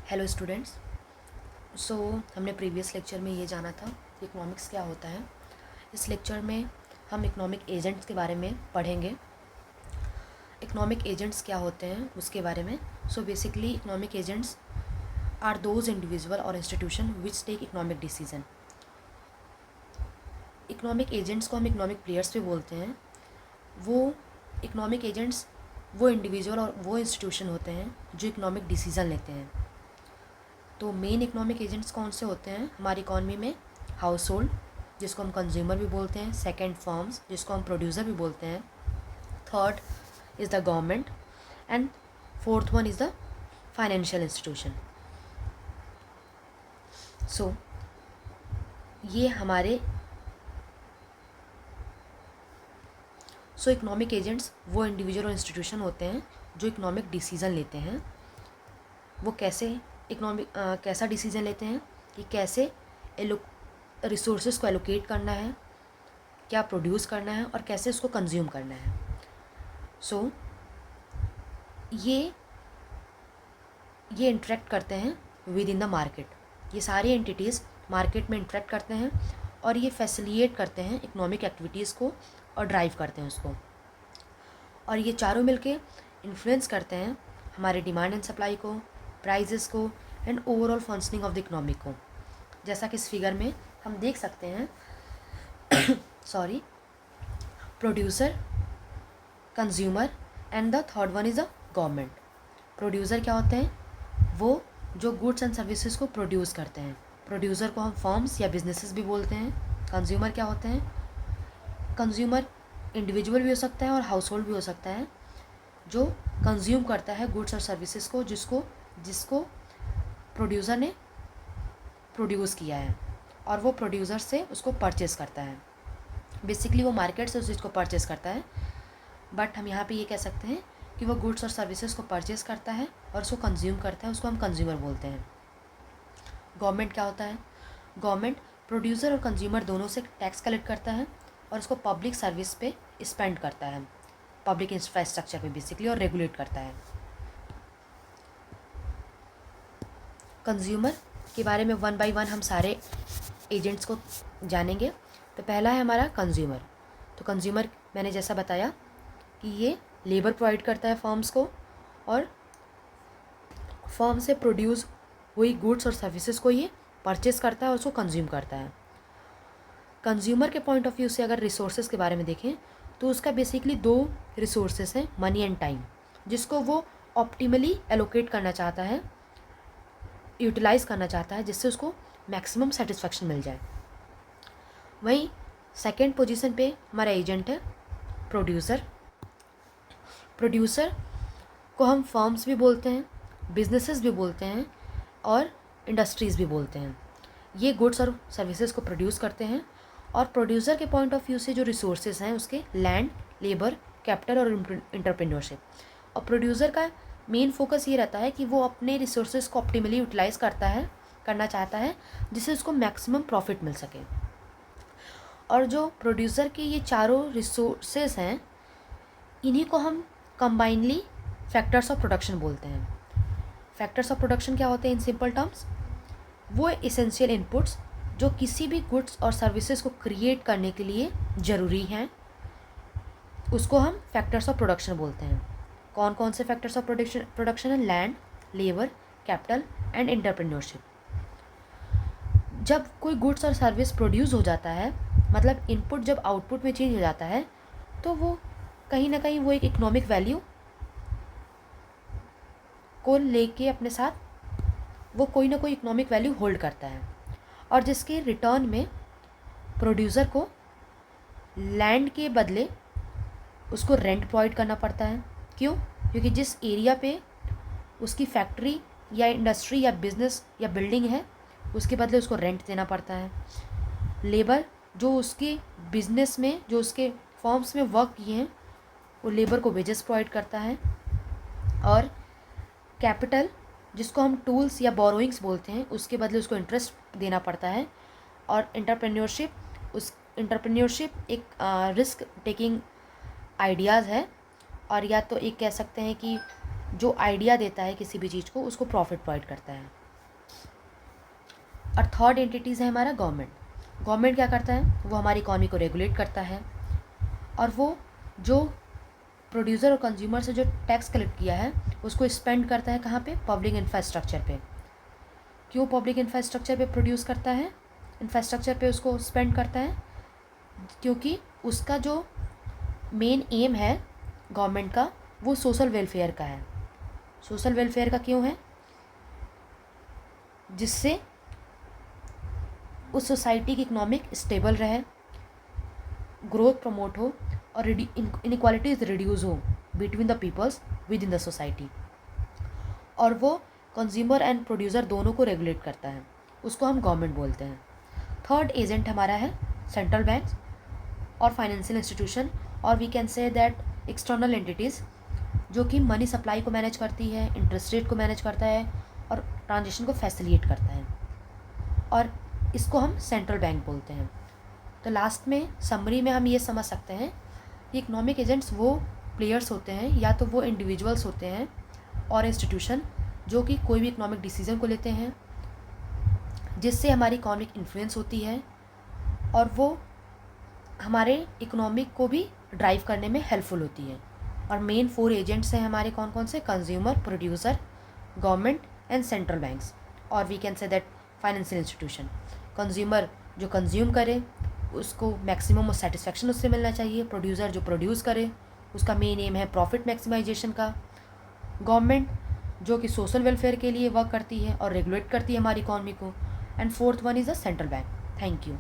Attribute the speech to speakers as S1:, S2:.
S1: Hello students. सो हमने previous lecture में ये जाना था कि इकोनॉमिक्स क्या होता है। इस लेक्चर में हम इकोनॉमिक एजेंट्स के बारे में पढ़ेंगे। इकोनॉमिक एजेंट्स क्या होते हैं उसके बारे में। So basically economic agents are those individual और institution which take economic decision. Economic agents को हम इकोनॉमिक प्लेयर्स भी बोलते हैं। वो इकोनॉमिक एजेंट्स वो इंडिविजुअल और वो इंस्टीट्यूशन होते हैं जो इकोनॉमिक डिसीजन लेते हैं। तो मेन इकोनॉमिक एजेंट्स कौन से होते हैं हमारी इकॉनमी में? हाउस होल्ड, जिसको हम कंज्यूमर भी बोलते हैं। सेकंड, फर्म्स, जिसको हम प्रोड्यूसर भी बोलते हैं। Third is the government and fourth one is the financial institution. So ये हमारे इकोनॉमिक एजेंट्स वो इंडिविजुअल और इंस्टीट्यूशन होते हैं जो इकोनॉमिक डिसीज़न लेते हैं। वो कैसा डिसीज़न लेते हैं कि कैसे रिसोर्सेज को एलोकेट करना है, क्या प्रोड्यूस करना है और कैसे उसको कंज्यूम करना है। सो ये इंटरेक्ट करते हैं विद इन द मार्केट। ये सारे एंटिटीज़ मार्केट में इंटरेक्ट करते हैं और ये फैसिलिटेट करते हैं इकोनॉमिक एक्टिविटीज़ को और ड्राइव करते हैं उसको। और ये चारों मिलके इन्फ्लुएंस करते हैं हमारे डिमांड एंड सप्लाई को, प्राइजेस को and overall functioning of the economy को। जैसा कि इस फिगर में हम देख सकते हैं producer, consumer and the third one is the government. Producer क्या होते हैं? वो जो गुड्स एंड सर्विसेज को प्रोड्यूस करते हैं। प्रोड्यूसर को हम फर्म्स या बिजनेसेस भी बोलते हैं। कंज्यूमर क्या होते हैं? कंज्यूमर इंडिविजुअल भी हो सकता है और हाउस होल्ड भी हो सकता है, जो कंज्यूम करता है गुड्स और सर्विसेज को जिसको प्रोड्यूसर ने प्रोड्यूस किया है और वो प्रोड्यूसर से उसको परचेज़ करता है। बेसिकली वो मार्केट से उस चीज़ को परचेज़ करता है, बट हम यहाँ पे ये कह सकते हैं कि वो गुड्स और सर्विसेज को परचेज़ करता है और उसको कंज्यूम करता है, उसको हम कंज्यूमर बोलते हैं। गवर्नमेंट क्या होता है? गवर्नमेंट प्रोड्यूसर और कंज्यूमर दोनों से टैक्स कलेक्ट करता है और उसको पब्लिक सर्विस पे स्पेंड करता है, पब्लिक इंफ्रास्ट्रक्चर पे बेसिकली, और रेगुलेट करता है। कंज्यूमर के बारे में वन बाय वन हम सारे एजेंट्स को जानेंगे। तो पहला है हमारा कंज्यूमर। तो कंज्यूमर मैंने जैसा बताया कि ये लेबर प्रोवाइड करता है फर्म्स को और फर्म से प्रोड्यूस हुई गुड्स और सर्विसेज को ये परचेस करता है और उसको कंज्यूम करता है। कंज्यूमर के पॉइंट ऑफ व्यू से अगर रिसोर्सेज के बारे में देखें तो उसका बेसिकली दो रिसोर्सेज हैं, मनी एंड टाइम, जिसको वो ऑप्टिमली एलोकेट करना चाहता है, यूटिलाइज़ करना चाहता है, जिससे उसको मैक्सिमम सेटिस्फेक्शन मिल जाए। वहीं सेकेंड पोजीशन पे हमारा एजेंट है प्रोड्यूसर। प्रोड्यूसर को हम फर्म्स भी बोलते हैं, बिजनेसेस भी बोलते हैं और इंडस्ट्रीज़ भी बोलते हैं। ये गुड्स और सर्विसेज को प्रोड्यूस करते हैं और प्रोड्यूसर के पॉइंट ऑफ व्यू से जो रिसोर्सेज हैं उसके लैंड, लेबर, कैपिटल और एंटरप्रेन्योरशिप। और प्रोड्यूसर का मेन फोकस ये रहता है कि वो अपने रिसोर्सेज को ऑप्टिमली यूटिलाइज़ करना चाहता है, जिससे उसको मैक्सिमम प्रॉफिट मिल सके। और जो प्रोड्यूसर के ये चारों रिसोर्सेज हैं, इन्हीं को हम कंबाइनली फैक्टर्स ऑफ प्रोडक्शन बोलते हैं। फैक्टर्स ऑफ प्रोडक्शन क्या होते हैं इन सिंपल टर्म्स? वो एसेंशियल इनपुट्स जो किसी भी गुड्स और सर्विसेज को क्रिएट करने के लिए ज़रूरी हैं, उसको हम फैक्टर्स ऑफ प्रोडक्शन बोलते हैं। कौन कौन से फैक्टर्स ऑफ प्रोडक्शन है? Land, labour, capital and entrepreneurship. जब कोई गुड्स और सर्विस प्रोड्यूस हो जाता है, मतलब इनपुट जब आउटपुट में चेंज हो जाता है, तो वो कहीं ना कहीं वो एक इकोनॉमिक वैल्यू को लेके अपने साथ वो कोई ना कोई इकोनॉमिक वैल्यू होल्ड करता है, और जिसके रिटर्न में प्रोड्यूसर को लैंड के बदले उसको रेंट प्रोवाइड करना पड़ता है। क्यों? क्योंकि जिस एरिया पे उसकी फैक्ट्री या इंडस्ट्री या बिजनेस या बिल्डिंग है, उसके बदले उसको रेंट देना पड़ता है। लेबर जो उसके बिजनेस में, जो उसके फॉर्म्स में वर्क किए हैं, वो लेबर को वेजेस प्रोवाइड करता है। और कैपिटल, जिसको हम टूल्स या बोरोइंग्स बोलते हैं, उसके बदले उसको इंटरेस्ट देना पड़ता है। और एंटरप्रेन्योरशिप एक रिस्क टेकिंग आइडियाज़ है, और या तो एक कह सकते हैं कि जो आइडिया देता है किसी भी चीज़ को, उसको प्रॉफिट प्रोवाइड करता है। और थर्ड एंटिटीज़ है हमारा गवर्नमेंट। गवर्नमेंट क्या करता है, वो हमारी इकॉनमी को रेगुलेट करता है, और वो जो प्रोड्यूसर और कंज्यूमर से जो टैक्स कलेक्ट किया है उसको स्पेंड करता है कहाँ पे, पब्लिक इंफ्रास्ट्रक्चर पे। क्यों पब्लिक इंफ्रास्ट्रक्चर पे प्रोड्यूस करता है, इंफ्रास्ट्रक्चर पे उसको स्पेंड करता है, क्योंकि उसका जो मेन एम है गवर्नमेंट का, वो सोशल वेलफेयर का है। सोशल वेलफेयर का क्यों है, जिससे उस सोसाइटी की इकोनॉमिक स्टेबल रहे, ग्रोथ प्रमोट हो, और इनइक्वालिटीज रिड्यूस हो between the peoples within the society. और वो कंज्यूमर एंड प्रोड्यूसर दोनों को रेगुलेट करता है, उसको हम गवर्नमेंट बोलते हैं। थर्ड एजेंट हमारा है सेंट्रल बैंक्स और फाइनेंशियल इंस्टीट्यूशन, और we can say that external entities, जो कि मनी सप्लाई को मैनेज करती है, इंटरेस्ट रेट को मैनेज करता है, और ट्रांजेक्शन को फैसिलिटेट करता है, और इसको हम सेंट्रल बैंक बोलते हैं। तो लास्ट में समरी में हम ये समझ सकते हैं कि इकोनॉमिक एजेंट्स वो प्लेयर्स होते हैं, या तो वो इंडिविजुअल्स होते हैं और इंस्टीट्यूशन, जो कि कोई भी इकोनॉमिक डिसीजन को लेते हैं जिससे हमारी इकोनॉमिक इन्फ्लुएंस होती है, और वो हमारे इकोनॉमिक को भी ड्राइव करने में हेल्पफुल होती है। और मेन 4 एजेंट्स हैं हमारे कौन कौन से, consumer, producer, government and central banks. और we can say that financial institution, consumer जो कंज्यूम करे उसको मैक्सिमम सेटिस्फेक्शन उससे मिलना चाहिए, प्रोड्यूसर जो प्रोड्यूस करे उसका मेन एम है प्रॉफिट मैक्सिमाइजेशन का, गवर्नमेंट जो कि सोशल वेलफेयर के लिए वर्क करती है और रेगुलेट करती है हमारी इकॉनमी को, and fourth one is the central bank. Thank you.